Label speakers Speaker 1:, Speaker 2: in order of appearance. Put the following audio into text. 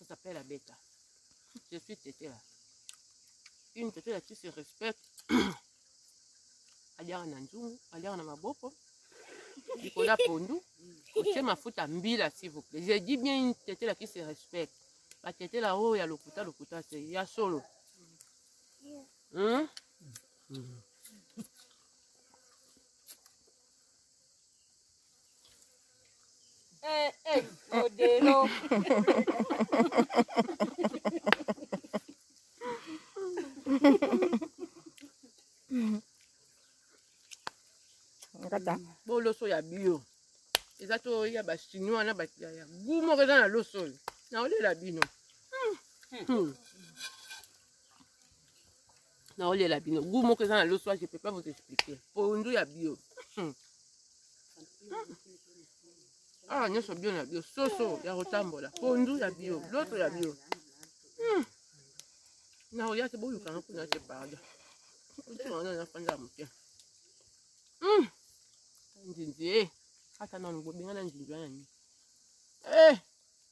Speaker 1: s'appelle la bêta. Je suis tété là. Une tété là qui se respecte. Aliara na nzungu, aliara na maboko. Nicolas Pondou. Otie ma fout à mbila s'il vous plaît. J'ai dit bien une tété là qui se respecte. La tété là haut, il y a l'okuta, c'est il y a solo. Hein?
Speaker 2: Modelo.
Speaker 1: Bon, l'osso ya bio. Et ça, il y a des chinois, il y a des goumons dans la l'osso. Non, il y a bino. Non, il y a bino. Goumons dans la l'osso, je ne peux pas vous expliquer. Pour nous, il y a bio. Ah, nous sommes bien, il y a bio. Soso, il y a rotambola. Pour nous, il y a bio. L'autre, il y a bio. Non, il y a ce beau, il y a ce parle. Ndinzi, hata na ngobinga na ndinzi yani.